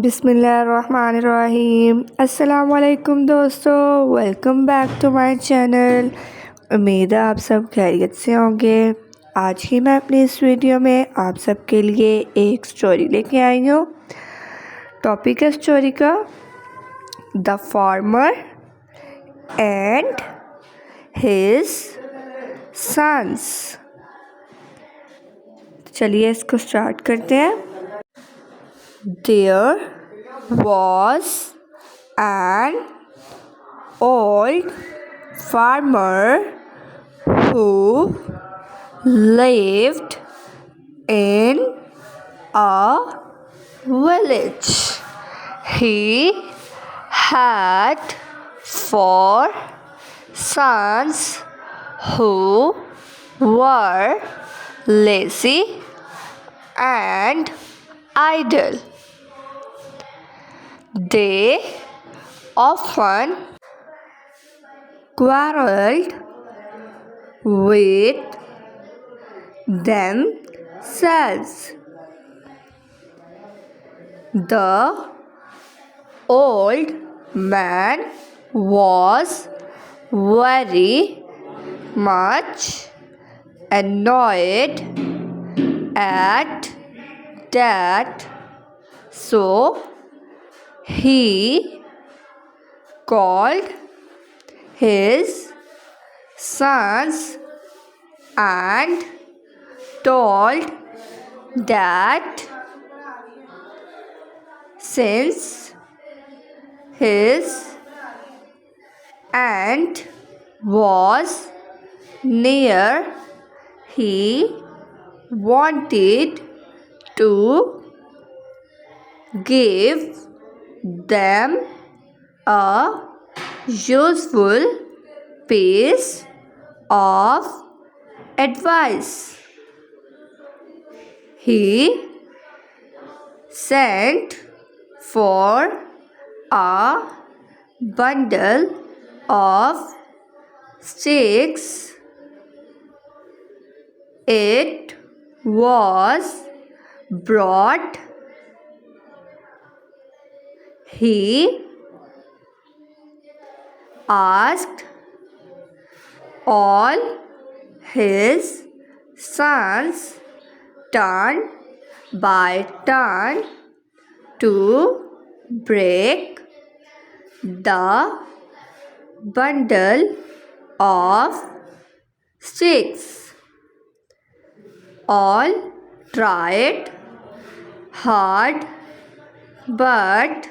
बिस्मिल्लाहिर्रहमानिर्रहीम। अस्सलामुअलैकुम दोस्तों, welcome back to my channel. उम्मीद है आप सब खैरियत से होंगे। आज ही मैं अपनी इस वीडियो में आप सबके लिए एक स्टोरी लेके आई हूँ। टॉपिक है स्टोरी का the farmer and his sons. चलिए इसको स्टार्ट करते हैं। There was an old farmer who lived in a village. He had four sons who were lazy and idle. They often quarreled with themselves. The old man was very much annoyed at that, so he called his sons and told that since his end was near, he wanted to give them a useful piece of advice. He sent for a bundle of sticks. It was brought. He asked all his sons turn by turn to break the bundle of sticks. All tried hard, but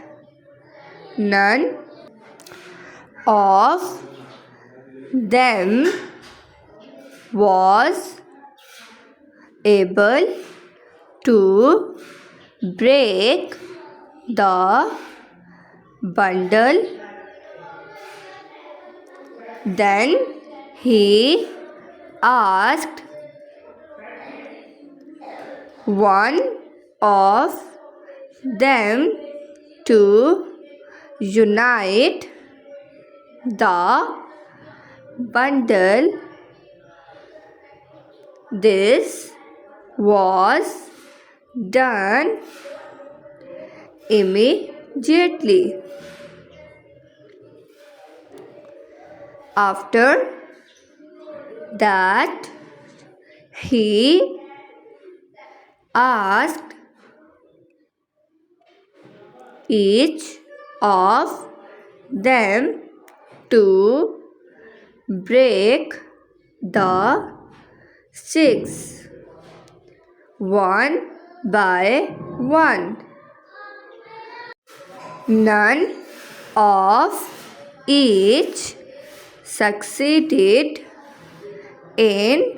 none of them was able to break the bundle. Then he asked one of them to unite the bundle. This was done immediately. After that, he asked each of them to break the sticks one by one. None of each succeeded in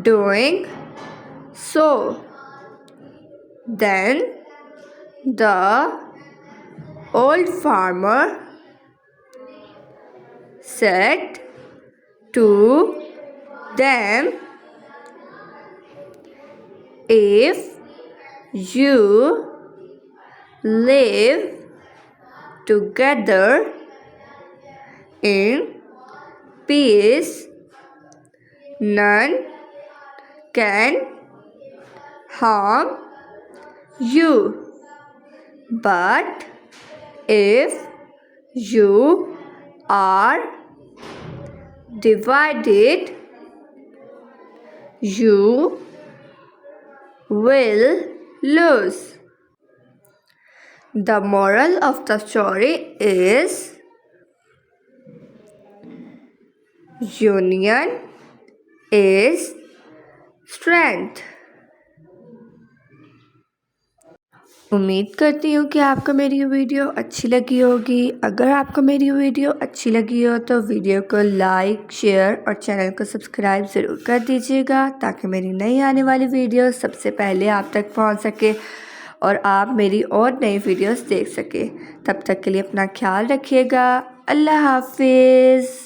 doing so. Then the old farmer said to them, "If you live together in peace, none can harm you. But if you are divided, you will lose. The moral of the story is union is strength. उम्मीद करती हूँ कि आपको मेरी ये video अच्छी लगी होगी। अगर आपको मेरी वीडियो अच्छी लगी हो तो वीडियो को लाइक, शेयर और चैनल को सब्सक्राइब ज़रूर कर दीजिएगा, ताकि मेरी नई आने वाली वीडियो सबसे पहले आप तक पहुँच सके और आप मेरी और नई वीडियोस देख सके। तब तक के लिए अपना ख्याल रखिएगा। अल्लाह हाफिज़।